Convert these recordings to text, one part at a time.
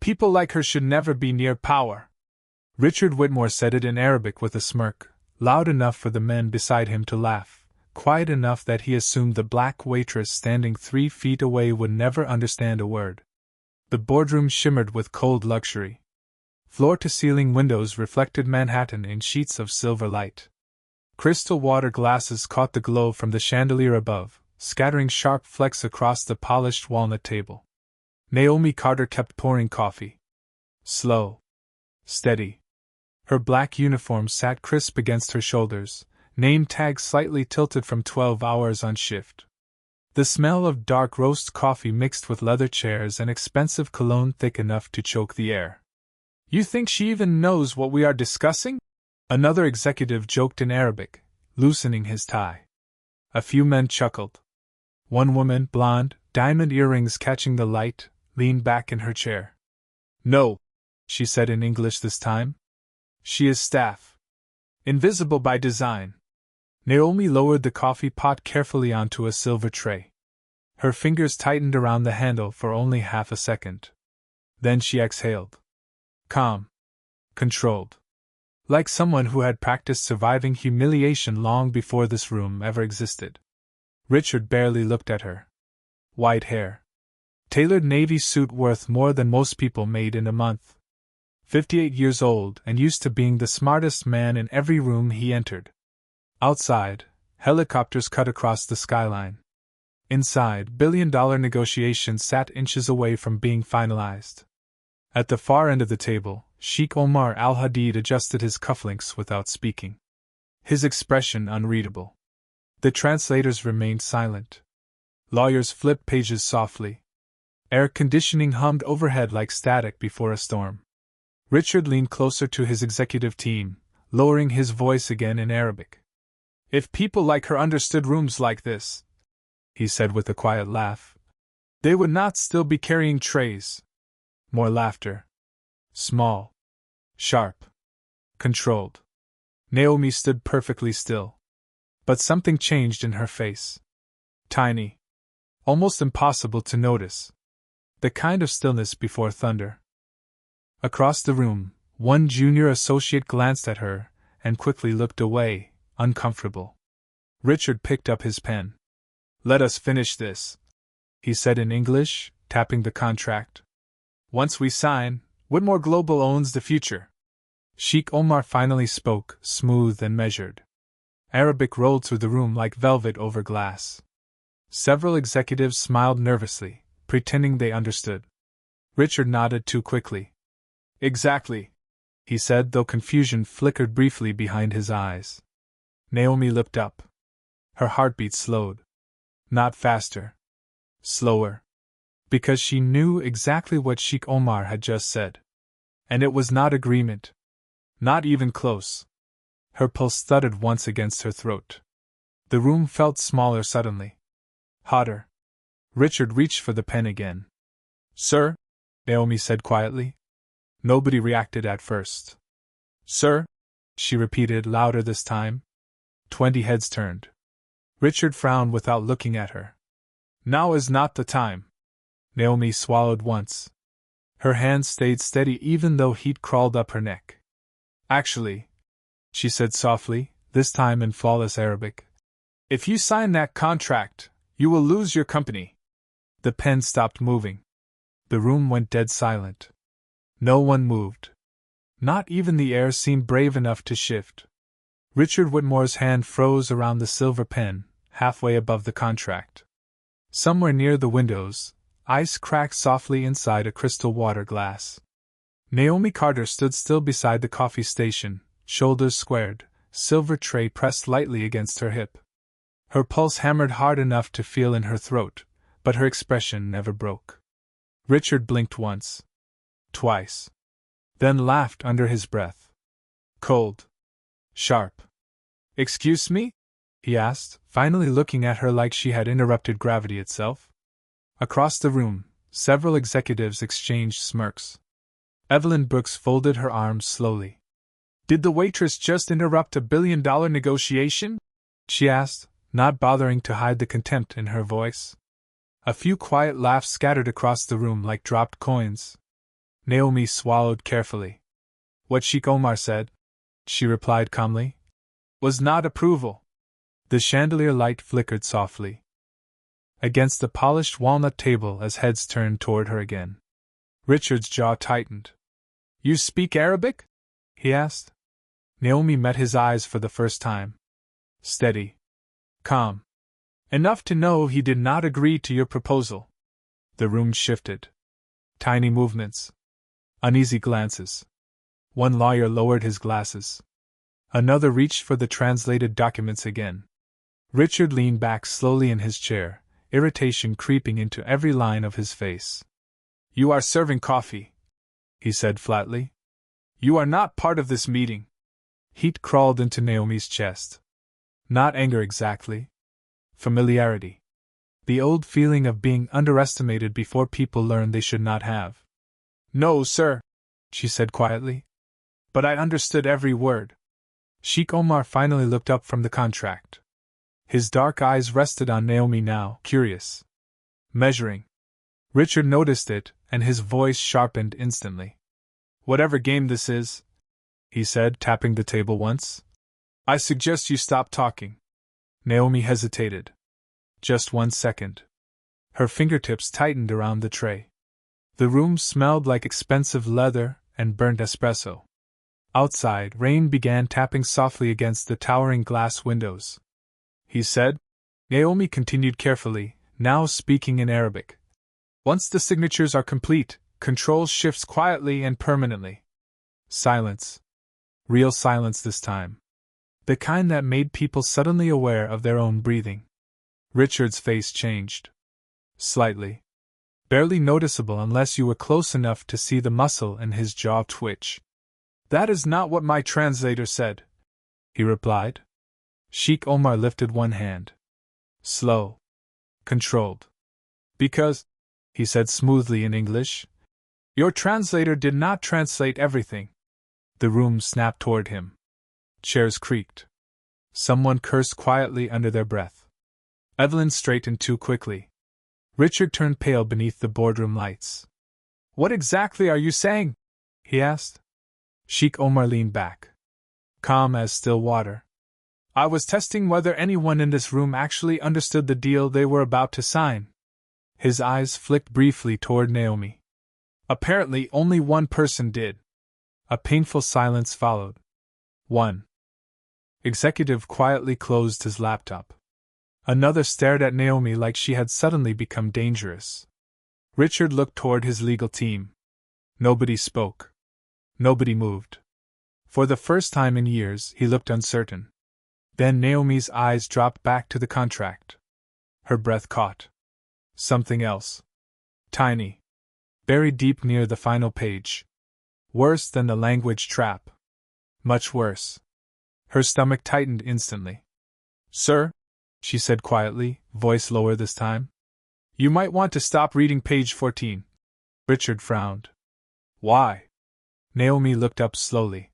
People like her should never be near power. Richard Whitmore said it in Arabic with a smirk, loud enough for the men beside him to laugh, quiet enough that he assumed the black waitress standing 3 feet away would never understand a word. The boardroom shimmered with cold luxury. Floor-to-ceiling windows reflected Manhattan in sheets of silver light. Crystal water glasses caught the glow from the chandelier above, scattering sharp flecks across the polished walnut table. Naomi Carter kept pouring coffee. Slow. Steady. Her black uniform sat crisp against her shoulders, name tag slightly tilted from 12 hours on shift. The smell of dark roast coffee mixed with leather chairs and expensive cologne thick enough to choke the air. You think she even knows what we are discussing? Another executive joked in Arabic, loosening his tie. A few men chuckled. One woman, blonde, diamond earrings catching the light, leaned back in her chair. No, she said in English this time. She is staff. Invisible by design. Naomi lowered the coffee pot carefully onto a silver tray. Her fingers tightened around the handle for only half a second. Then she exhaled. Calm. Controlled. Like someone who had practiced surviving humiliation long before this room ever existed. Richard barely looked at her. White hair. Tailored navy suit worth more than most people made in a month. 58 years old and used to being the smartest man in every room he entered. Outside, helicopters cut across the skyline. Inside, billion-dollar negotiations sat inches away from being finalized. At the far end of the table, Sheikh Omar al-Hadid adjusted his cufflinks without speaking. His expression unreadable. The translators remained silent. Lawyers flipped pages softly. Air conditioning hummed overhead like static before a storm. Richard leaned closer to his executive team, lowering his voice again in Arabic. If people like her understood rooms like this, he said with a quiet laugh, they would not still be carrying trays. More laughter. Small. Sharp. Controlled. Naomi stood perfectly still. But something changed in her face. Tiny. Almost impossible to notice. The kind of stillness before thunder. Across the room, one junior associate glanced at her and quickly looked away, uncomfortable. Richard picked up his pen. Let us finish this, he said in English, tapping the contract. Once we sign, Whitmore Global owns the future. Sheikh Omar finally spoke, smooth and measured. Arabic rolled through the room like velvet over glass. Several executives smiled nervously, pretending they understood. Richard nodded too quickly. Exactly, he said, though confusion flickered briefly behind his eyes. Naomi looked up. Her heartbeat slowed. Not faster. Slower. Because she knew exactly what Sheikh Omar had just said. And it was not agreement. Not even close. Her pulse thudded once against her throat. The room felt smaller suddenly. Hotter. Richard reached for the pen again. Sir? Naomi said quietly. Nobody reacted at first. Sir? She repeated, louder this time. 20 heads turned. Richard frowned without looking at her. Now is not the time. Naomi swallowed once. Her hands stayed steady even though heat crawled up her neck. Actually, she said softly, this time in flawless Arabic, if you sign that contract, you will lose your company. The pen stopped moving. The room went dead silent. No one moved. Not even the air seemed brave enough to shift. Richard Whitmore's hand froze around the silver pen, halfway above the contract. Somewhere near the windows, ice cracked softly inside a crystal water glass. Naomi Carter stood still beside the coffee station, shoulders squared, silver tray pressed lightly against her hip. Her pulse hammered hard enough to feel in her throat, but her expression never broke. Richard blinked once. Twice. Then laughed under his breath. Cold. Sharp. Excuse me? He asked, finally looking at her like she had interrupted gravity itself. Across the room, several executives exchanged smirks. Evelyn Brooks folded her arms slowly. Did the waitress just interrupt a billion-dollar negotiation? She asked, not bothering to hide the contempt in her voice. A few quiet laughs scattered across the room like dropped coins. Naomi swallowed carefully. What Sheikh Omar said, she replied calmly, was not approval. The chandelier light flickered softly against the polished walnut table as heads turned toward her again. Richard's jaw tightened. You speak Arabic? He asked. Naomi met his eyes for the first time. Steady. Calm. Enough to know he did not agree to your proposal. The room shifted. Tiny movements. Uneasy glances. One lawyer lowered his glasses. Another reached for the translated documents again. Richard leaned back slowly in his chair, irritation creeping into every line of his face. You are serving coffee, he said flatly. You are not part of this meeting. Heat crawled into Naomi's chest. Not anger exactly. Familiarity. The old feeling of being underestimated before people learn they should not have. No, sir, she said quietly. But I understood every word. Sheikh Omar finally looked up from the contract. His dark eyes rested on Naomi now, curious. Measuring. Richard noticed it, and his voice sharpened instantly. Whatever game this is, he said, tapping the table once, I suggest you stop talking. Naomi hesitated. Just 1 second. Her fingertips tightened around the tray. The room smelled like expensive leather and burnt espresso. Outside, rain began tapping softly against the towering glass windows. He said. Naomi continued carefully, now speaking in Arabic. Once the signatures are complete, control shifts quietly and permanently. Silence. Real silence this time. The kind that made people suddenly aware of their own breathing. Richard's face changed. Slightly. Barely noticeable unless you were close enough to see the muscle in his jaw twitch. That is not what my translator said, he replied. Sheikh Omar lifted one hand. Slow. Controlled. Because, he said smoothly in English, your translator did not translate everything. The room snapped toward him. Chairs creaked. Someone cursed quietly under their breath. Evelyn straightened too quickly. Richard turned pale beneath the boardroom lights. What exactly are you saying? He asked. Sheikh Omar leaned back. Calm as still water. I was testing whether anyone in this room actually understood the deal they were about to sign. His eyes flicked briefly toward Naomi. Apparently only one person did. A painful silence followed. One executive quietly closed his laptop. Another stared at Naomi like she had suddenly become dangerous. Richard looked toward his legal team. Nobody spoke. Nobody moved. For the first time in years, he looked uncertain. Then Naomi's eyes dropped back to the contract. Her breath caught. Something else. Tiny. Buried deep near the final page. Worse than the language trap. Much worse. Her stomach tightened instantly. Sir, she said quietly, voice lower this time. You might want to stop reading page 14. Richard frowned. Why? Naomi looked up slowly.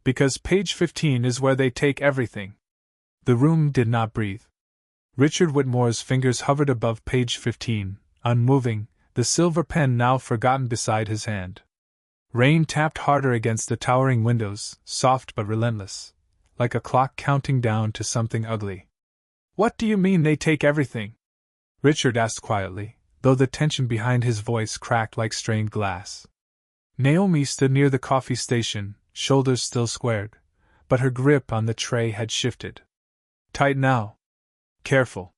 Because page 15 is where they take everything. The room did not breathe. Richard Whitmore's fingers hovered above page 15, unmoving, the silver pen now forgotten beside his hand. Rain tapped harder against the towering windows, soft but relentless, like a clock counting down to something ugly. What do you mean they take everything? Richard asked quietly, though the tension behind his voice cracked like strained glass. Naomi stood near the coffee station, shoulders still squared, but her grip on the tray had shifted. Tight now. Careful.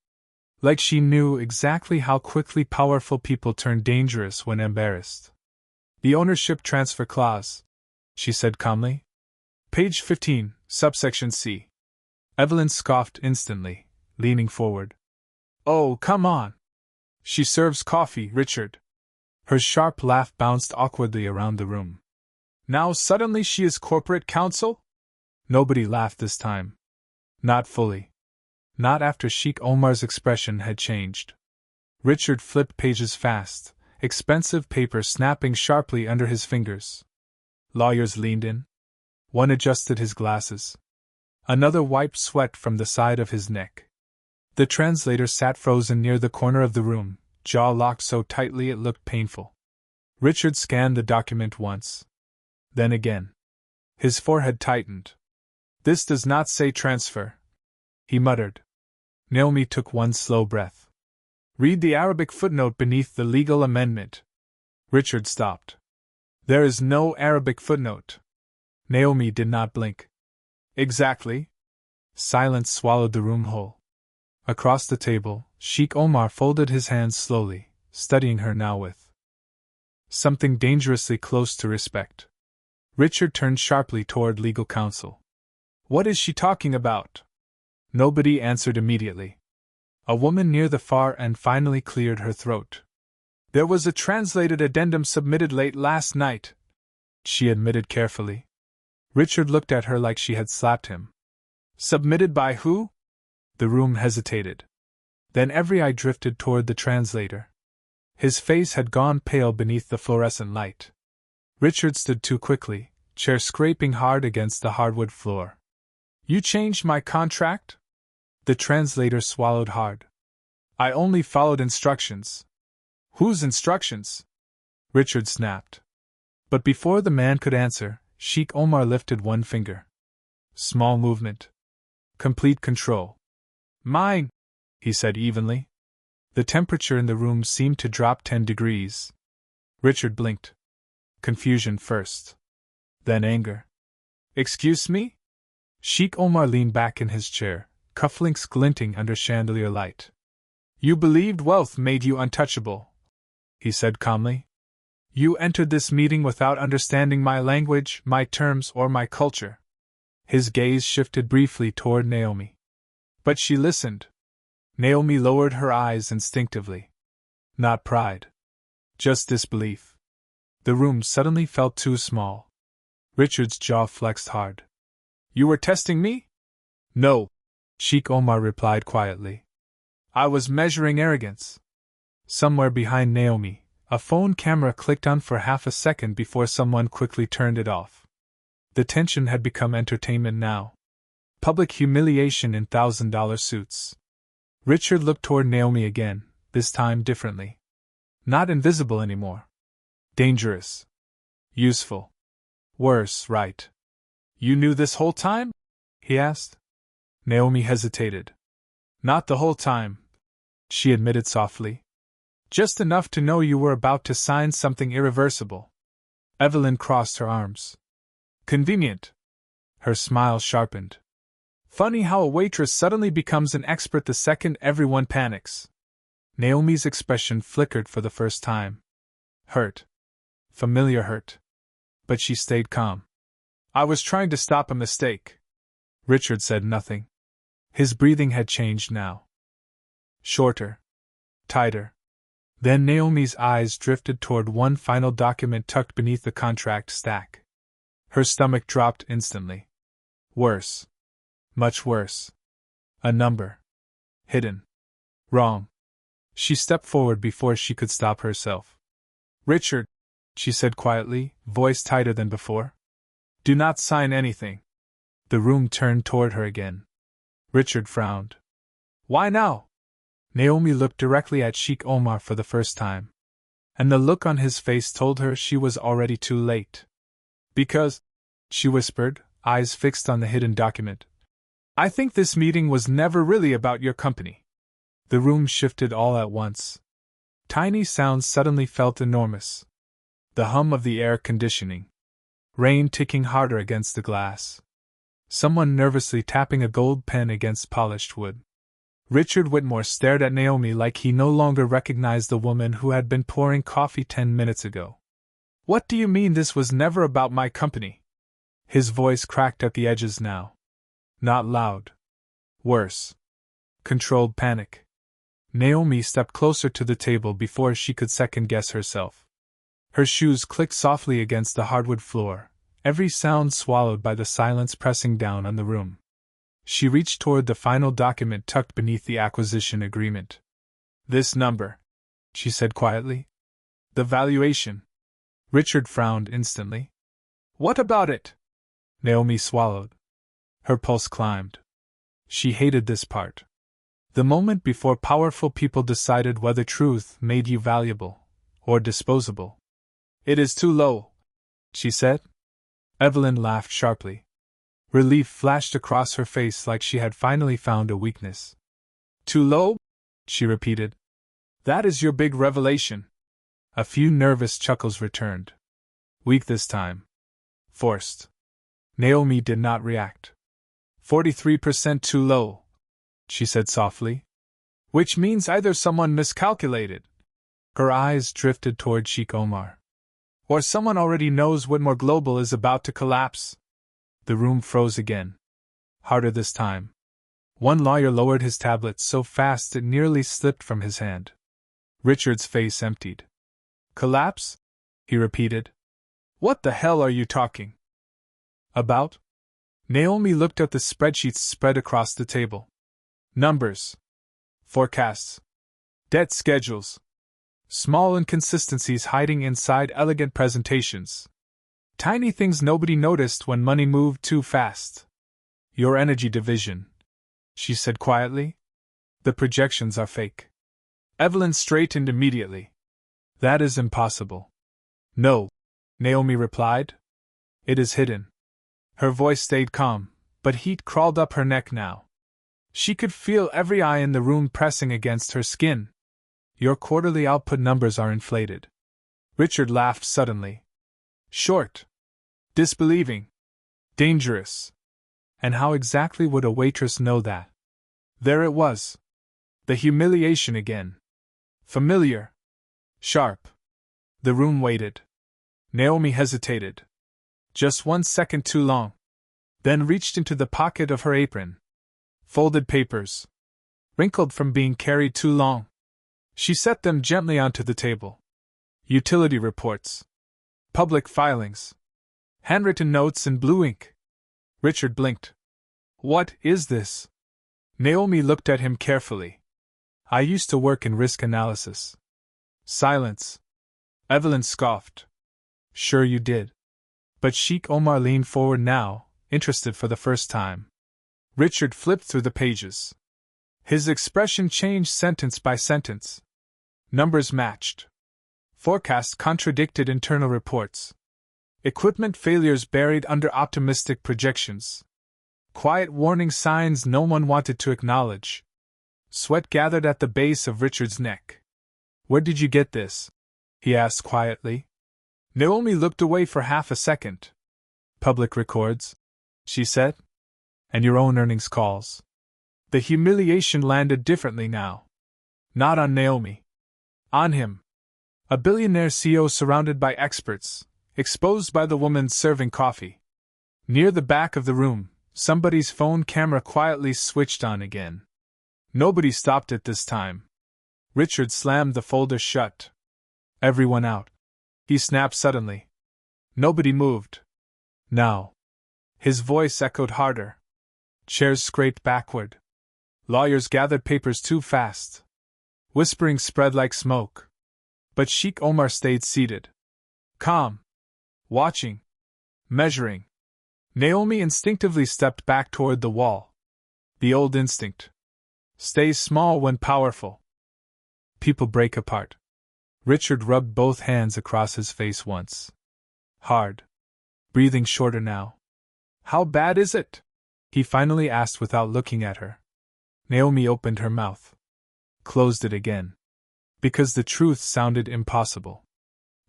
Like she knew exactly how quickly powerful people turn dangerous when embarrassed. The ownership transfer clause, she said calmly. Page 15, subsection C. Evelyn scoffed instantly, leaning forward. Oh, come on. She serves coffee, Richard. Her sharp laugh bounced awkwardly around the room. Now suddenly she is corporate counsel? Nobody laughed this time. Not fully. Not after Sheikh Omar's expression had changed. Richard flipped pages fast, expensive paper snapping sharply under his fingers. Lawyers leaned in. One adjusted his glasses. Another wiped sweat from the side of his neck. The translator sat frozen near the corner of the room, jaw locked so tightly it looked painful. Richard scanned the document once. Then again. His forehead tightened. This does not say transfer, he muttered. Naomi took one slow breath. Read the Arabic footnote beneath the legal amendment. Richard stopped. There is no Arabic footnote. Naomi did not blink. Exactly. Silence swallowed the room whole. Across the table, Sheikh Omar folded his hands slowly, studying her now with something dangerously close to respect. Richard turned sharply toward legal counsel. What is she talking about? Nobody answered immediately. A woman near the far end finally cleared her throat. There was a translated addendum submitted late last night, she admitted carefully. Richard looked at her like she had slapped him. Submitted by who? The room hesitated. Then every eye drifted toward the translator. His face had gone pale beneath the fluorescent light. Richard stood too quickly, chair scraping hard against the hardwood floor. You changed my contract? The translator swallowed hard. I only followed instructions. Whose instructions? Richard snapped. But before the man could answer, Sheikh Omar lifted one finger. Small movement. Complete control. Mine, he said evenly. The temperature in the room seemed to drop 10 degrees. Richard blinked. Confusion first. Then anger. Excuse me? Sheikh Omar leaned back in his chair, cufflinks glinting under chandelier light. You believed wealth made you untouchable, he said calmly. You entered this meeting without understanding my language, my terms, or my culture. His gaze shifted briefly toward Naomi. But she listened. Naomi lowered her eyes instinctively. Not pride. Just disbelief. The room suddenly felt too small. Richard's jaw flexed hard. You were testing me? No, Sheikh Omar replied quietly. I was measuring arrogance. Somewhere behind Naomi, a phone camera clicked on for half a second before someone quickly turned it off. The tension had become entertainment now. Public humiliation in $1,000 suits. Richard looked toward Naomi again, this time differently. Not invisible anymore. Dangerous. Useful. Worse, right. You knew this whole time? He asked. Naomi hesitated. Not the whole time, she admitted softly. Just enough to know you were about to sign something irreversible. Evelyn crossed her arms. Convenient. Her smile sharpened. Funny how a waitress suddenly becomes an expert the second everyone panics. Naomi's expression flickered for the first time. Hurt. Familiar hurt. But she stayed calm. I was trying to stop a mistake. Richard said nothing. His breathing had changed now. Shorter. Tighter. Then Naomi's eyes drifted toward one final document tucked beneath the contract stack. Her stomach dropped instantly. Worse. Much worse. A number. Hidden. Wrong. She stepped forward before she could stop herself. Richard, she said quietly, voice tighter than before. Do not sign anything. The room turned toward her again. Richard frowned. Why now? Naomi looked directly at Sheikh Omar for the first time. And the look on his face told her she was already too late. Because, she whispered, eyes fixed on the hidden document. I think this meeting was never really about your company. The room shifted all at once. Tiny sounds suddenly felt enormous. The hum of the air conditioning. Rain ticking harder against the glass. Someone nervously tapping a gold pen against polished wood. Richard Whitmore stared at Naomi like he no longer recognized the woman who had been pouring coffee 10 minutes ago. What do you mean this was never about my company? His voice cracked at the edges now. Not loud. Worse. Controlled panic. Naomi stepped closer to the table before she could second-guess herself. Her shoes clicked softly against the hardwood floor, every sound swallowed by the silence pressing down on the room. She reached toward the final document tucked beneath the acquisition agreement. This number, she said quietly. The valuation. Richard frowned instantly. What about it? Naomi swallowed. Her pulse climbed. She hated this part. The moment before powerful people decided whether truth made you valuable or disposable. It is too low, she said. Evelyn laughed sharply. Relief flashed across her face like she had finally found a weakness. Too low? She repeated. That is your big revelation. A few nervous chuckles returned. Weak this time. Forced. Naomi did not react. 43% too low, she said softly. Which means either someone miscalculated. Her eyes drifted toward Sheikh Omar. Or someone already knows Whitmore Global is about to collapse. The room froze again. Harder this time. One lawyer lowered his tablet so fast it nearly slipped from his hand. Richard's face emptied. Collapse? He repeated. What the hell are you talking about? Naomi looked at the spreadsheets spread across the table. Numbers. Forecasts. Debt schedules. Small inconsistencies hiding inside elegant presentations. Tiny things nobody noticed when money moved too fast. Your energy division, she said quietly. The projections are fake. Evelyn straightened immediately. That is impossible. No, Naomi replied. It is hidden. Her voice stayed calm, but heat crawled up her neck now. She could feel every eye in the room pressing against her skin. Your quarterly output numbers are inflated. Richard laughed suddenly. Short. Disbelieving. Dangerous. And how exactly would a waitress know that? There it was. The humiliation again. Familiar. Sharp. The room waited. Naomi hesitated. Just 1 second too long. Then reached into the pocket of her apron. Folded papers. Wrinkled from being carried too long. She set them gently onto the table. Utility reports. Public filings. Handwritten notes in blue ink. Richard blinked. What is this? Naomi looked at him carefully. I used to work in risk analysis. Silence. Evelyn scoffed. Sure you did. But Sheikh Omar leaned forward now, interested for the first time. Richard flipped through the pages. His expression changed sentence by sentence. Numbers matched. Forecasts contradicted internal reports. Equipment failures buried under optimistic projections. Quiet warning signs no one wanted to acknowledge. Sweat gathered at the base of Richard's neck. Where did you get this? He asked quietly. Naomi looked away for half a second. Public records, she said. And your own earnings calls. The humiliation landed differently now. Not on Naomi. On him. A billionaire CEO surrounded by experts, exposed by the woman serving coffee. Near the back of the room, somebody's phone camera quietly switched on again. Nobody stopped it this time. Richard slammed the folder shut. Everyone out. He snapped suddenly. Nobody moved. Now. His voice echoed harder. Chairs scraped backward. Lawyers gathered papers too fast. Whispering spread like smoke. But Sheikh Omar stayed seated. Calm. Watching. Measuring. Naomi instinctively stepped back toward the wall. The old instinct. Stay small when powerful. People break apart. Richard rubbed both hands across his face once. Hard. Breathing shorter now. How bad is it? He finally asked without looking at her. Naomi opened her mouth. Closed it again. Because the truth sounded impossible.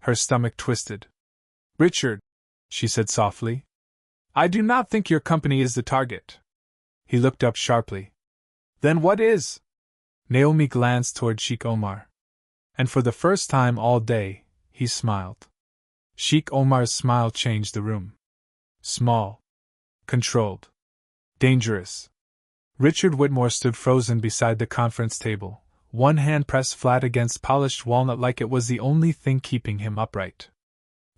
Her stomach twisted. Richard, she said softly. I do not think your company is the target. He looked up sharply. Then what is? Naomi glanced toward Sheikh Omar. And for the first time all day, he smiled. Sheikh Omar's smile changed the room. Small. Controlled. Dangerous. Richard Whitmore stood frozen beside the conference table, one hand pressed flat against polished walnut like it was the only thing keeping him upright.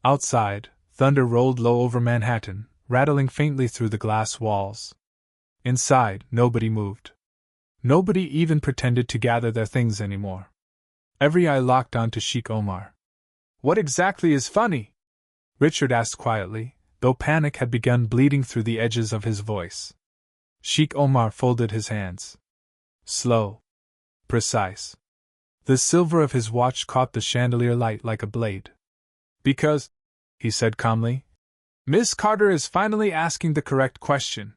Outside, thunder rolled low over Manhattan, rattling faintly through the glass walls. Inside, nobody moved. Nobody even pretended to gather their things anymore. Every eye locked onto Sheikh Omar. What exactly is funny? Richard asked quietly, though panic had begun bleeding through the edges of his voice. Sheikh Omar folded his hands. Slow. Precise. The silver of his watch caught the chandelier light like a blade. Because, he said calmly, Miss Carter is finally asking the correct question.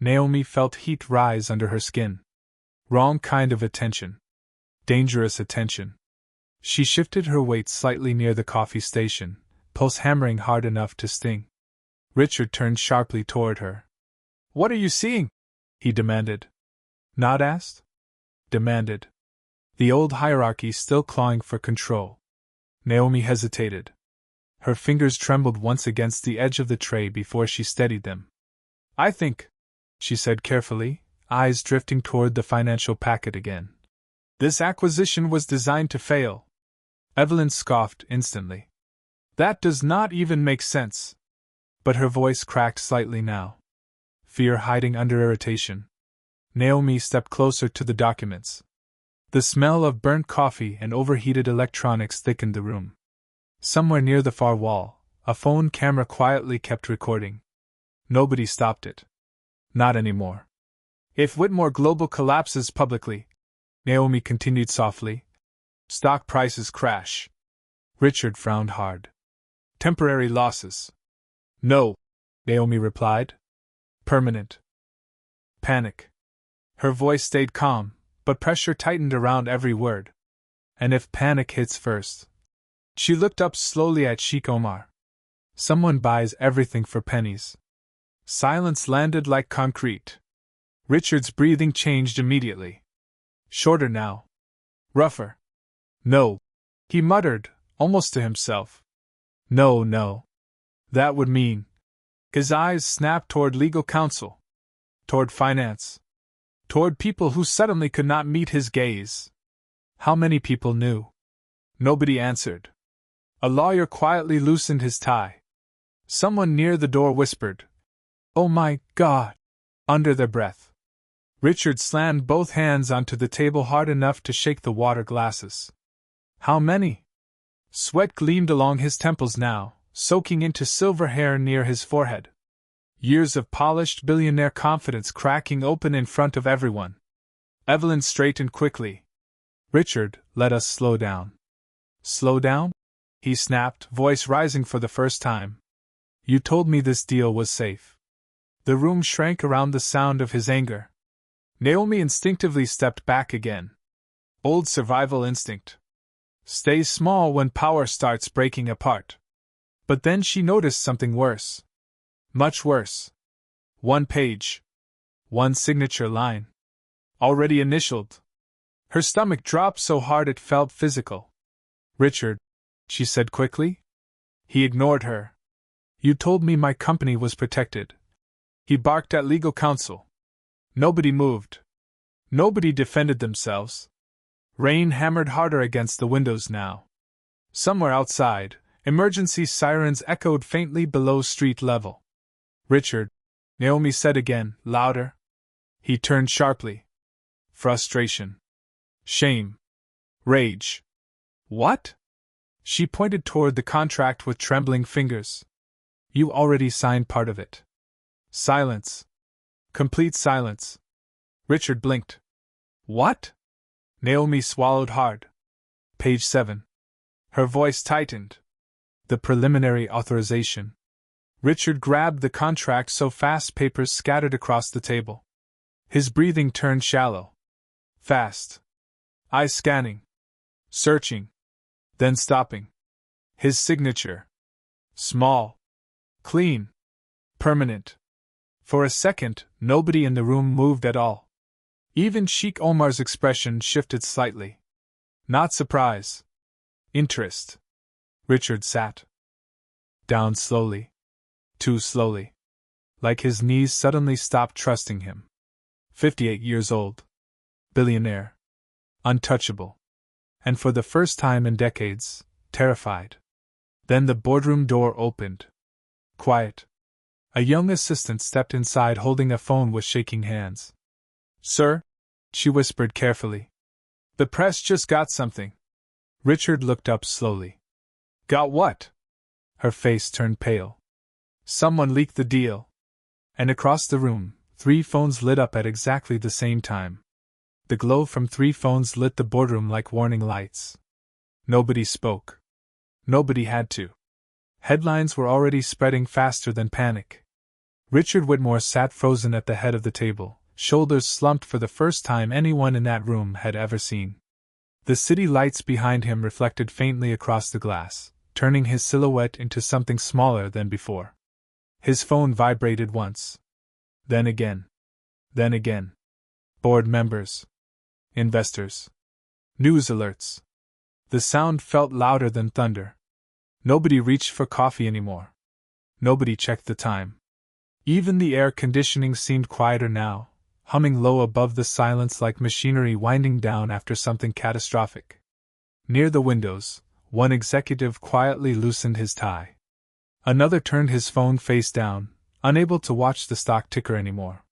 Naomi felt heat rise under her skin. Wrong kind of attention. Dangerous attention. She shifted her weight slightly near the coffee station, pulse hammering hard enough to sting. Richard turned sharply toward her. What are you seeing? He demanded. Not asked? Demanded. The old hierarchy still clawing for control. Naomi hesitated. Her fingers trembled once against the edge of the tray before she steadied them. I think, she said carefully, eyes drifting toward the financial packet again. This acquisition was designed to fail. Evelyn scoffed instantly. That does not even make sense. But her voice cracked slightly now. Fear hiding under irritation. Naomi stepped closer to the documents. The smell of burnt coffee and overheated electronics thickened the room. Somewhere near the far wall, a phone camera quietly kept recording. Nobody stopped it. Not anymore. If Whitmore Global collapses publicly, Naomi continued softly, stock prices crash. Richard frowned hard. Temporary losses. No, Naomi replied. Permanent. Panic. Her voice stayed calm, but pressure tightened around every word. And if panic hits first? She looked up slowly at Sheikh Omar. Someone buys everything for pennies. Silence landed like concrete. Richard's breathing changed immediately. Shorter now. Rougher. No, he muttered, almost to himself. No. That would mean. His eyes snapped toward legal counsel. Toward finance. Toward people who suddenly could not meet his gaze. How many people knew? Nobody answered. A lawyer quietly loosened his tie. Someone near the door whispered, "Oh my God!" under their breath. Richard slammed both hands onto the table hard enough to shake the water glasses. How many? Sweat gleamed along his temples now, soaking into silver hair near his forehead. Years of polished billionaire confidence cracking open in front of everyone. Evelyn straightened quickly. Richard, let us slow down. Slow down? He snapped, voice rising for the first time. You told me this deal was safe. The room shrank around the sound of his anger. Naomi instinctively stepped back again. Old survival instinct. Stay small when power starts breaking apart. But then she noticed something worse. Much worse. One page. One signature line. Already initialed. Her stomach dropped so hard it felt physical. Richard, she said quickly. He ignored her. You told me my company was protected. He barked at legal counsel. Nobody moved. Nobody defended themselves. Rain hammered harder against the windows now. Somewhere outside, emergency sirens echoed faintly below street level. Richard, Naomi said again, louder. He turned sharply. Frustration. Shame. Rage. What? She pointed toward the contract with trembling fingers. You already signed part of it. Silence. Complete silence. Richard blinked. What? Naomi swallowed hard. Page 7. Her voice tightened. The preliminary authorization. Richard grabbed the contract so fast papers scattered across the table. His breathing turned shallow. Fast. Eyes scanning. Searching. Then stopping. His signature. Small. Clean. Permanent. For a second, nobody in the room moved at all. Even Sheikh Omar's expression shifted slightly. Not surprise. Interest. Richard sat down slowly. Too slowly. Like his knees suddenly stopped trusting him. 58 years old. Billionaire. Untouchable. And for the first time in decades, terrified. Then the boardroom door opened. Quiet. A young assistant stepped inside holding a phone with shaking hands. Sir? She whispered carefully. The press just got something. Richard looked up slowly. Got what? Her face turned pale. Someone leaked the deal. And across the room, 3 phones lit up at exactly the same time. The glow from 3 phones lit the boardroom like warning lights. Nobody spoke. Nobody had to. Headlines were already spreading faster than panic. Richard Whitmore sat frozen at the head of the table, shoulders slumped for the first time anyone in that room had ever seen. The city lights behind him reflected faintly across the glass, turning his silhouette into something smaller than before. His phone vibrated once. Then again. Then again. Board members. Investors. News alerts. The sound felt louder than thunder. Nobody reached for coffee anymore. Nobody checked the time. Even the air conditioning seemed quieter now, humming low above the silence like machinery winding down after something catastrophic. Near the windows, one executive quietly loosened his tie. Another turned his phone face down, unable to watch the stock ticker anymore.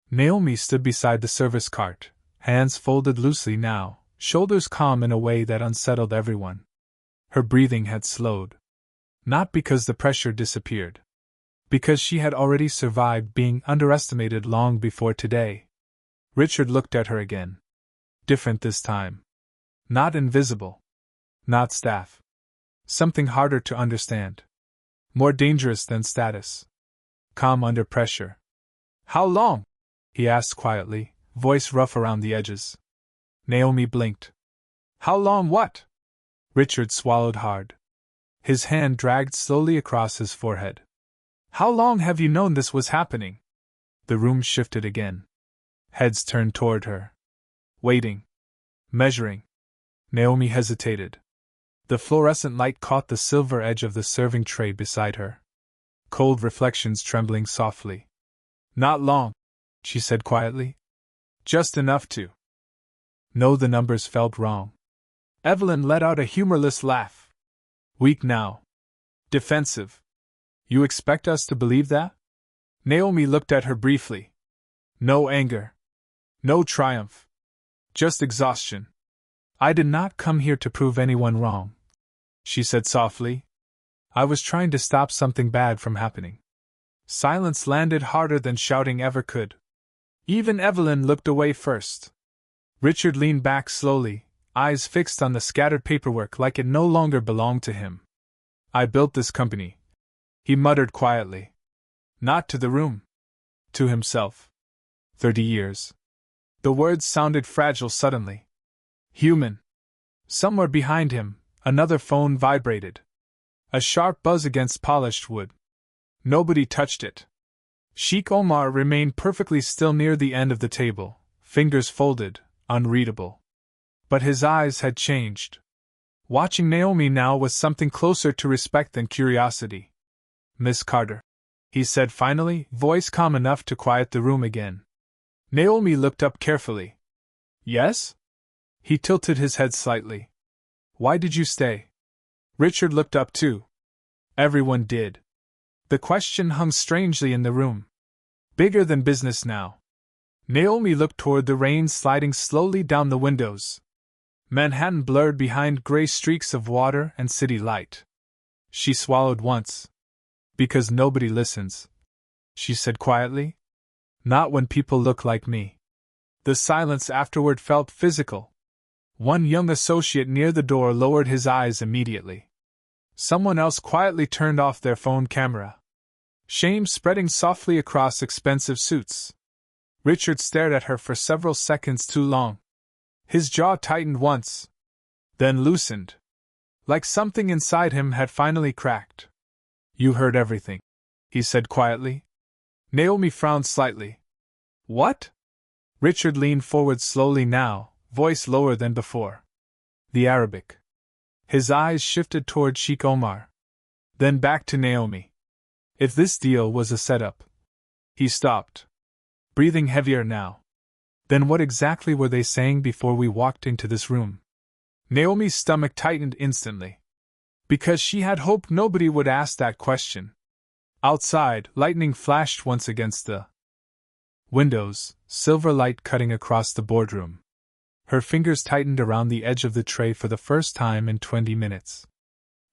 Naomi stood beside the service cart, hands folded loosely now, shoulders calm in a way that unsettled everyone. Her breathing had slowed. Not because the pressure disappeared. Because she had already survived being underestimated long before today. Richard looked at her again. Different this time. Not invisible. Not staff. Something harder to understand. More dangerous than status. Calm under pressure. How long? He asked quietly, voice rough around the edges. Naomi blinked. How long what? Richard swallowed hard. His hand dragged slowly across his forehead. How long have you known this was happening? The room shifted again. Heads turned toward her. Waiting. Measuring. Naomi hesitated. The fluorescent light caught the silver edge of the serving tray beside her. Cold reflections trembling softly. Not long, she said quietly. Just enough to. No, the numbers felt wrong. Evelyn let out a humorless laugh. Weak now. Defensive. You expect us to believe that? Naomi looked at her briefly. No anger. No triumph. Just exhaustion. I did not come here to prove anyone wrong, she said softly. I was trying to stop something bad from happening. Silence landed harder than shouting ever could. Even Evelyn looked away first. Richard leaned back slowly, eyes fixed on the scattered paperwork like it no longer belonged to him. I built this company, he muttered quietly. Not to the room. To himself. 30 years. The words sounded fragile suddenly. Human. Somewhere behind him, another phone vibrated. A sharp buzz against polished wood. Nobody touched it. Sheikh Omar remained perfectly still near the end of the table, fingers folded, unreadable. But his eyes had changed. Watching Naomi now was something closer to respect than curiosity. Miss Carter, he said finally, voice calm enough to quiet the room again. Naomi looked up carefully. Yes? He tilted his head slightly. Why did you stay? Richard looked up too. Everyone did. The question hung strangely in the room. Bigger than business now. Naomi looked toward the rain sliding slowly down the windows. Manhattan blurred behind gray streaks of water and city light. She swallowed once. Because nobody listens, she said quietly. Not when people look like me. The silence afterward felt physical. One young associate near the door lowered his eyes immediately. Someone else quietly turned off their phone camera. Shame spreading softly across expensive suits. Richard stared at her for several seconds too long. His jaw tightened once, then loosened. Like something inside him had finally cracked. You heard everything, he said quietly. Naomi frowned slightly. What? Richard leaned forward slowly now, voice lower than before. The Arabic. His eyes shifted toward Sheikh Omar. Then back to Naomi. If this deal was a setup. He stopped. Breathing heavier now. Then what exactly were they saying before we walked into this room? Naomi's stomach tightened instantly. Because she had hoped nobody would ask that question. Outside, lightning flashed once against the windows, silver light cutting across the boardroom. Her fingers tightened around the edge of the tray for the first time in 20 minutes.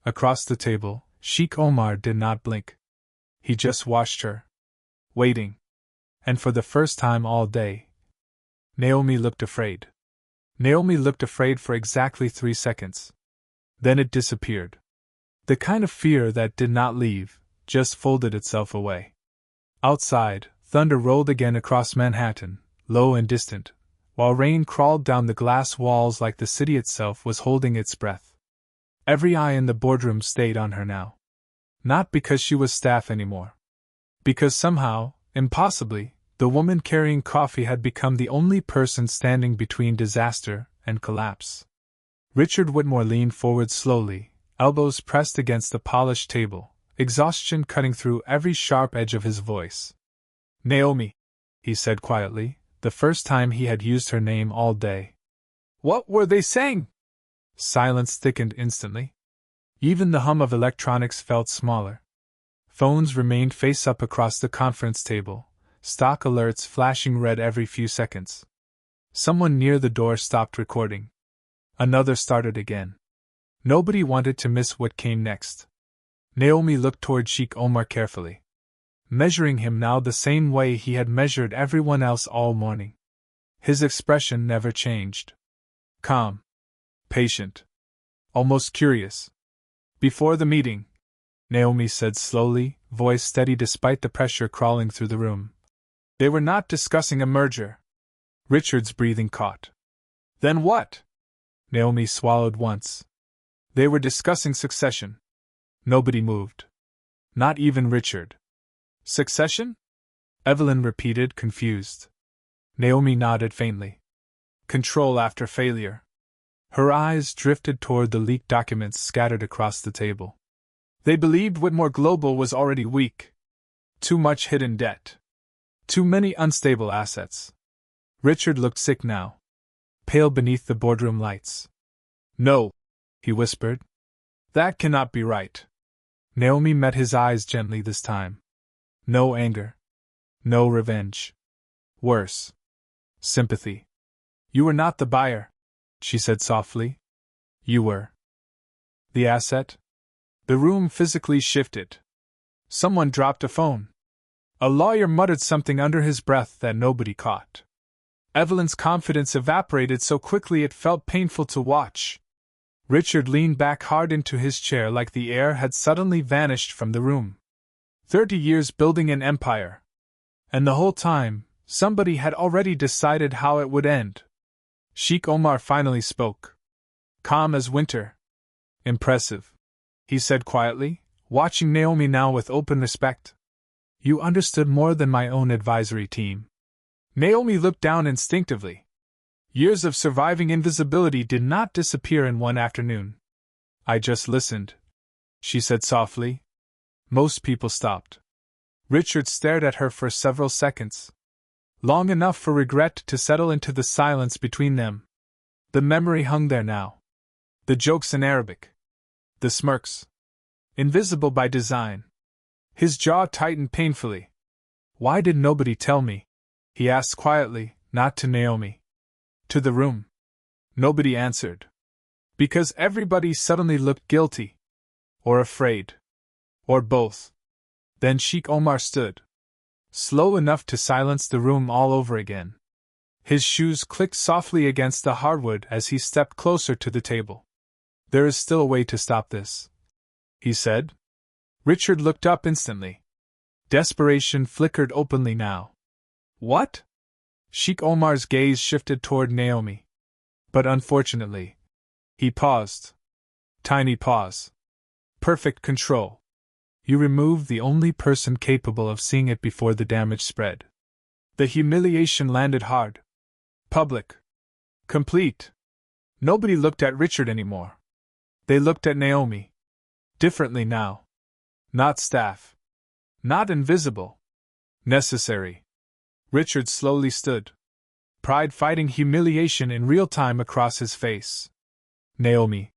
Across the table, Sheikh Omar did not blink. He just watched her. Waiting. And for the first time all day, Naomi looked afraid. Naomi looked afraid for exactly 3 seconds. Then it disappeared. The kind of fear that did not leave, just folded itself away. Outside, thunder rolled again across Manhattan, low and distant, while rain crawled down the glass walls like the city itself was holding its breath. Every eye in the boardroom stayed on her now. Not because she was staff anymore. Because somehow, impossibly, the woman carrying coffee had become the only person standing between disaster and collapse. Richard Whitmore leaned forward slowly, elbows pressed against the polished table, exhaustion cutting through every sharp edge of his voice. "Naomi," he said quietly, the first time he had used her name all day. "What were they saying?" Silence thickened instantly. Even the hum of electronics felt smaller. Phones remained face up across the conference table, stock alerts flashing red every few seconds. Someone near the door stopped recording. Another started again. Nobody wanted to miss what came next. Naomi looked toward Sheikh Omar carefully, measuring him now the same way he had measured everyone else all morning. His expression never changed. Calm. Patient. Almost curious. "Before the meeting," Naomi said slowly, voice steady despite the pressure crawling through the room, "they were not discussing a merger." Richard's breathing caught. "Then what?" Naomi swallowed once. "They were discussing succession." Nobody moved. Not even Richard. "Succession?" Evelyn repeated, confused. Naomi nodded faintly. "Control after failure." Her eyes drifted toward the leaked documents scattered across the table. "They believed Whitmore Global was already weak. Too much hidden debt. Too many unstable assets." Richard looked sick now, pale beneath the boardroom lights. "No," he whispered. "That cannot be right." Naomi met his eyes gently this time. No anger. No revenge. Worse. Sympathy. "You were not the buyer," she said softly. "You were the asset." The room physically shifted. Someone dropped a phone. A lawyer muttered something under his breath that nobody caught. Evelyn's confidence evaporated so quickly it felt painful to watch. Richard leaned back hard into his chair like the air had suddenly vanished from the room. 30 years building an empire. And the whole time, somebody had already decided how it would end. Sheikh Omar finally spoke. Calm as winter. "Impressive," he said quietly, watching Naomi now with open respect. "You understood more than my own advisory team." Naomi looked down instinctively. Years of surviving invisibility did not disappear in one afternoon. "I just listened," she said softly. Most people stopped. Richard stared at her for several seconds. Long enough for regret to settle into the silence between them. The memory hung there now. The jokes in Arabic. The smirks. Invisible by design. His jaw tightened painfully. "Why did nobody tell me?" he asked quietly, not to Naomi. To the room. Nobody answered. Because everybody suddenly looked guilty. Or afraid. Or both. Then Sheikh Omar stood. Slow enough to silence the room all over again. His shoes clicked softly against the hardwood as he stepped closer to the table. "There is still a way to stop this," he said. Richard looked up instantly. Desperation flickered openly now. "What?" Sheikh Omar's gaze shifted toward Naomi. But unfortunately, he paused. Tiny pause. Perfect control. You removed the only person capable of seeing it before the damage spread. The humiliation landed hard. Public. Complete. Nobody looked at Richard anymore. They looked at Naomi. Differently now. Not staff. Not invisible. Necessary. Richard slowly stood. Pride fighting humiliation in real time across his face. "Naomi,"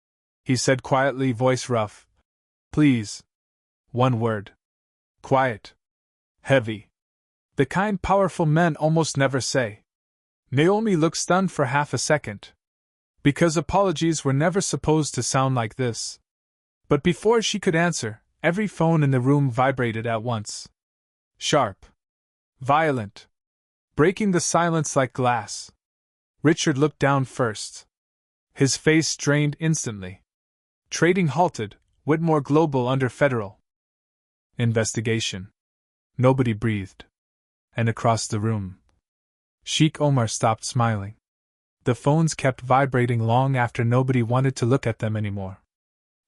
he said quietly, voice rough. "Please. One word." Quiet. Heavy. The kind powerful men almost never say. Naomi looked stunned for half a second. Because apologies were never supposed to sound like this. But before she could answer, every phone in the room vibrated at once. Sharp. Violent. Breaking the silence like glass. Richard looked down first. His face drained instantly. Trading halted, Whitmore Global under federal investigation. Nobody breathed. And across the room, Sheikh Omar stopped smiling. The phones kept vibrating long after nobody wanted to look at them anymore.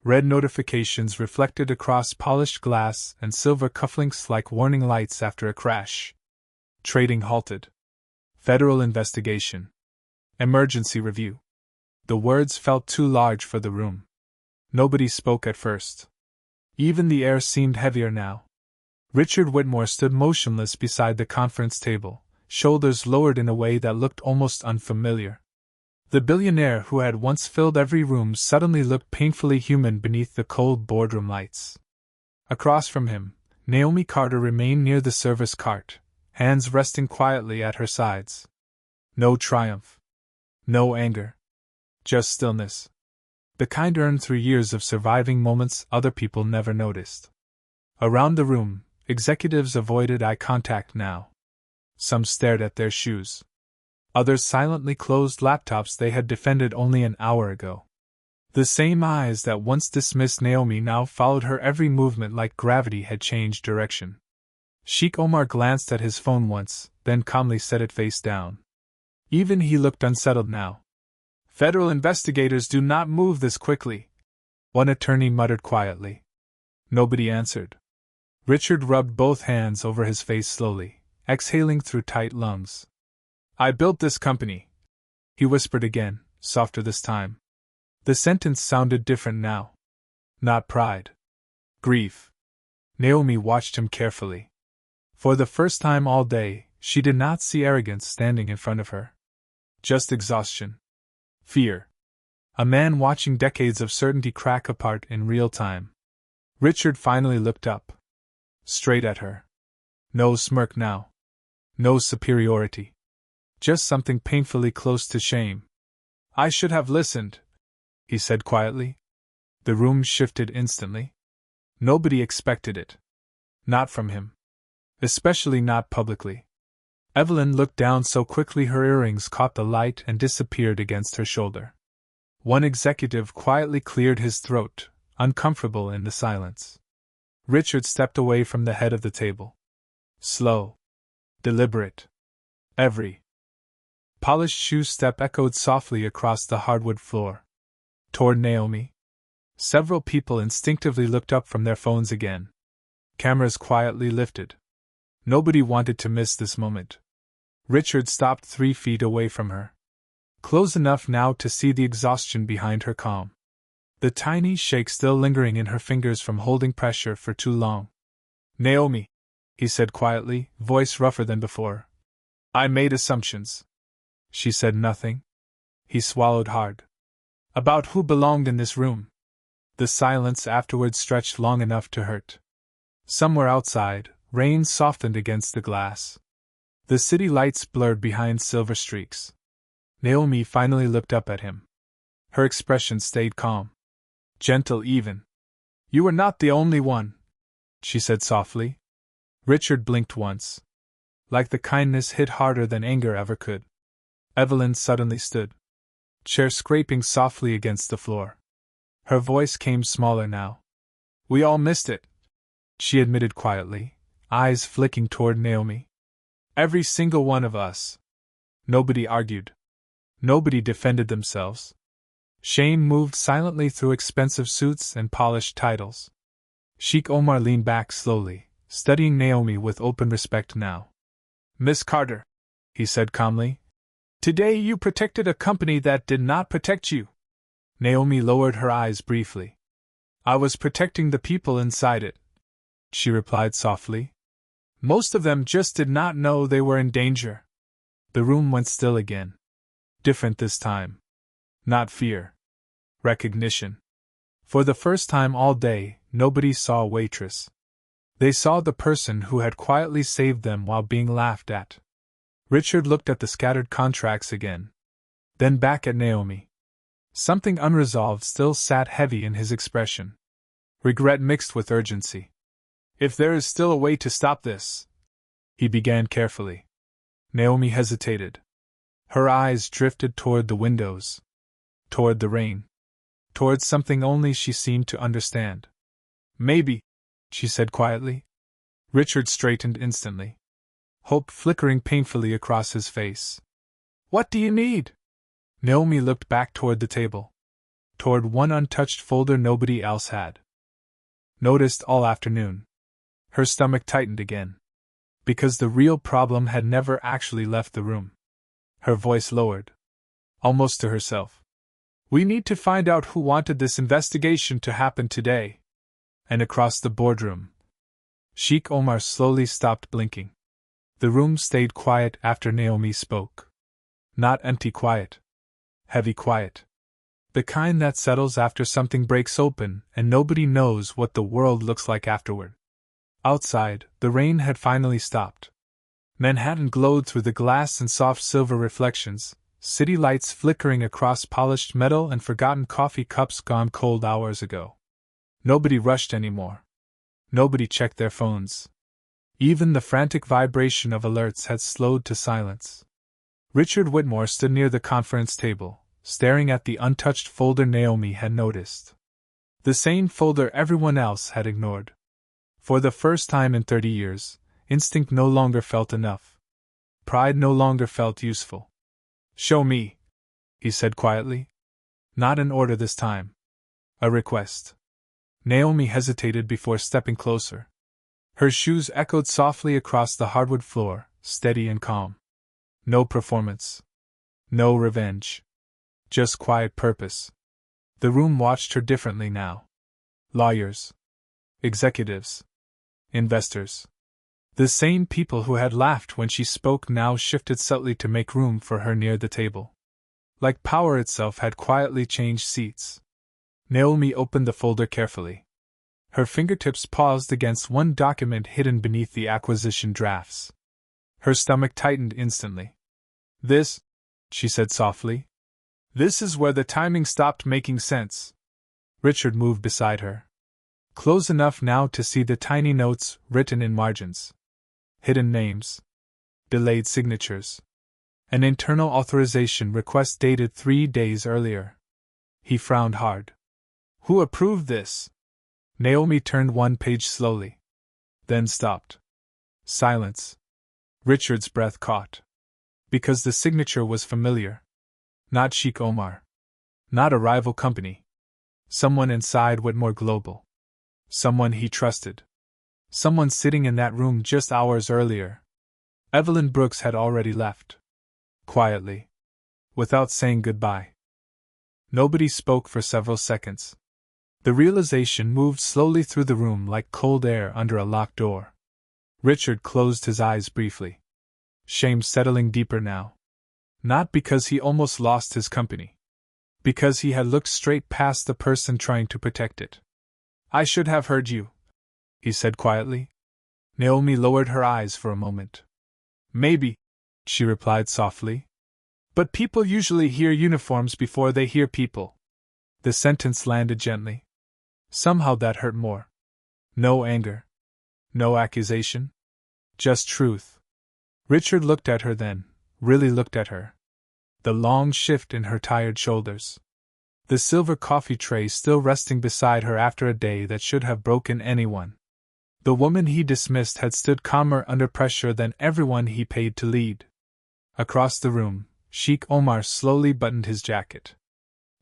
Red notifications reflected across polished glass and silver cufflinks like warning lights after a crash. Trading halted. Federal investigation. Emergency review. The words felt too large for the room. Nobody spoke at first. Even the air seemed heavier now. Richard Whitmore stood motionless beside the conference table, shoulders lowered in a way that looked almost unfamiliar. The billionaire who had once filled every room suddenly looked painfully human beneath the cold boardroom lights. Across from him, Naomi Carter remained near the service cart, hands resting quietly at her sides. No triumph. No anger. Just stillness. The kind earned through years of surviving moments other people never noticed. Around the room, executives avoided eye contact now. Some stared at their shoes. Others silently closed laptops they had defended only an hour ago. The same eyes that once dismissed Naomi now followed her every movement like gravity had changed direction. Sheikh Omar glanced at his phone once, then calmly set it face down. Even he looked unsettled now. Federal investigators do not move this quickly, one attorney muttered quietly. Nobody answered. Richard rubbed both hands over his face slowly, exhaling through tight lungs. I built this company, he whispered again, softer this time. The sentence sounded different now. Not pride. Grief. Naomi watched him carefully. For the first time all day, she did not see arrogance standing in front of her. Just exhaustion. Fear. A man watching decades of certainty crack apart in real time. Richard finally looked up. Straight at her. No smirk now. No superiority. Just something painfully close to shame. I should have listened, he said quietly. The room shifted instantly. Nobody expected it. Not from him. Especially not publicly. Evelyn looked down so quickly her earrings caught the light and disappeared against her shoulder. One executive quietly cleared his throat, uncomfortable in the silence. Richard stepped away from the head of the table. Slow. Deliberate. Every polished shoe step echoed softly across the hardwood floor. Toward Naomi. Several people instinctively looked up from their phones again. Cameras quietly lifted. Nobody wanted to miss this moment. Richard stopped 3 feet away from her. Close enough now to see the exhaustion behind her calm. The tiny shake still lingering in her fingers from holding pressure for too long. Naomi, he said quietly, voice rougher than before. I made assumptions. She said nothing. He swallowed hard. About who belonged in this room? The silence afterward stretched long enough to hurt. Somewhere outside, rain softened against the glass. The city lights blurred behind silver streaks. Naomi finally looked up at him. Her expression stayed calm. Gentle even. You were not the only one, she said softly. Richard blinked once. Like the kindness hit harder than anger ever could. Evelyn suddenly stood. Chair scraping softly against the floor. Her voice came smaller now. We all missed it, she admitted quietly, eyes flicking toward Naomi. Every single one of us. Nobody argued. Nobody defended themselves. Shame moved silently through expensive suits and polished titles. Sheikh Omar leaned back slowly, studying Naomi with open respect now. Miss Carter, he said calmly. Today you protected a company that did not protect you. Naomi lowered her eyes briefly. I was protecting the people inside it, she replied softly. Most of them just did not know they were in danger. The room went still again. Different this time. Not fear. Recognition. For the first time all day, nobody saw Waitress. They saw the person who had quietly saved them while being laughed at. Richard looked at the scattered contracts again. Then back at Naomi. Something unresolved still sat heavy in his expression. Regret mixed with urgency. If there is still a way to stop this, he began carefully. Naomi hesitated. Her eyes drifted toward the windows. Toward the rain. towards something only she seemed to understand. Maybe, she said quietly. Richard straightened instantly, hope flickering painfully across his face. What do you need? Naomi looked back toward the table, toward one untouched folder nobody else had noticed all afternoon. Her stomach tightened again, because the real problem had never actually left the room. Her voice lowered, almost to herself. We need to find out who wanted this investigation to happen today. And across the boardroom, Sheikh Omar slowly stopped blinking. The room stayed quiet after Naomi spoke. Not empty quiet. Heavy quiet. The kind that settles after something breaks open and nobody knows what the world looks like afterward. Outside, the rain had finally stopped. Manhattan glowed through the glass in soft silver reflections, city lights flickering across polished metal and forgotten coffee cups gone cold hours ago. Nobody rushed anymore. Nobody checked their phones. Even the frantic vibration of alerts had slowed to silence. Richard Whitmore stood near the conference table, staring at the untouched folder Naomi had noticed. The same folder everyone else had ignored. For the first time in 30 years, instinct no longer felt enough. Pride no longer felt useful. Show me, he said quietly. Not an order this time. A request. Naomi hesitated before stepping closer. Her shoes echoed softly across the hardwood floor, steady and calm. No performance. No revenge. Just quiet purpose. The room watched her differently now. Lawyers. Executives. Investors. The same people who had laughed when she spoke now shifted subtly to make room for her near the table. Like power itself had quietly changed seats. Naomi opened the folder carefully. Her fingertips paused against one document hidden beneath the acquisition drafts. Her stomach tightened instantly. This, she said softly. This is where the timing stopped making sense. Richard moved beside her, close enough now to see the tiny notes written in margins. Hidden names. Delayed signatures. An internal authorization request dated 3 days earlier. He frowned hard. Who approved this? Naomi turned one page slowly. Then stopped. Silence. Richard's breath caught. Because the signature was familiar. Not Sheikh Omar. Not a rival company. Someone inside Whitmore Global. Someone he trusted. Someone sitting in that room just hours earlier. Evelyn Brooks had already left. Quietly. Without saying goodbye. Nobody spoke for several seconds. The realization moved slowly through the room like cold air under a locked door. Richard closed his eyes briefly. Shame settling deeper now. Not because he almost lost his company. Because he had looked straight past the person trying to protect it. I should have heard you, he said quietly. Naomi lowered her eyes for a moment. Maybe, she replied softly. But people usually hear uniforms before they hear people. The sentence landed gently. Somehow that hurt more. No anger. No accusation. Just truth. Richard looked at her then, really looked at her. The long shift in her tired shoulders. The silver coffee tray still resting beside her after a day that should have broken anyone. The woman he dismissed had stood calmer under pressure than everyone he paid to lead. Across the room, Sheikh Omar slowly buttoned his jacket.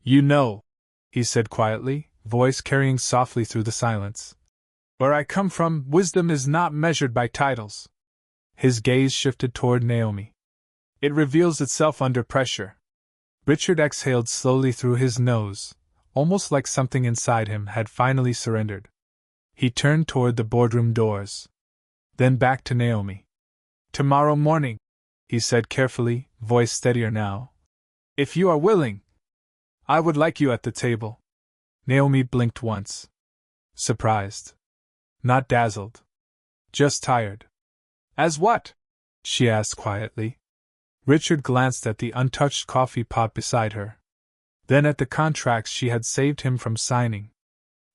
You know, he said quietly, voice carrying softly through the silence. Where I come from, wisdom is not measured by titles. His gaze shifted toward Naomi. It reveals itself under pressure. Richard exhaled slowly through his nose, almost like something inside him had finally surrendered. He turned toward the boardroom doors. Then back to Naomi. Tomorrow morning, he said carefully, voice steadier now. If you are willing, I would like you at the table. Naomi blinked once. Surprised. Not dazzled. Just tired. As what? She asked quietly. Richard glanced at the untouched coffee pot beside her. Then at the contracts she had saved him from signing.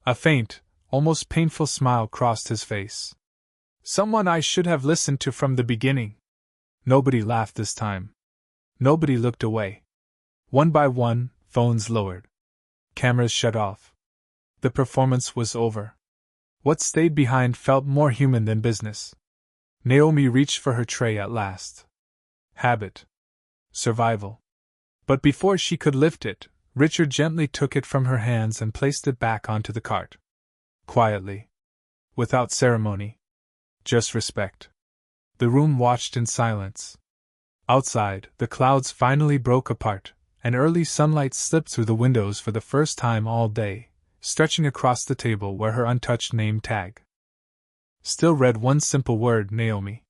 A faint, almost painful smile crossed his face. Someone I should have listened to from the beginning. Nobody laughed this time. Nobody looked away. One by one, phones lowered. Cameras shut off. The performance was over. What stayed behind felt more human than business. Naomi reached for her tray at last. Habit. Survival. But before she could lift it, Richard gently took it from her hands and placed it back onto the cart. Quietly. Without ceremony. Just respect. The room watched in silence. Outside, the clouds finally broke apart, and early sunlight slipped through the windows for the first time all day, stretching across the table where her untouched name tag still read one simple word: Naomi.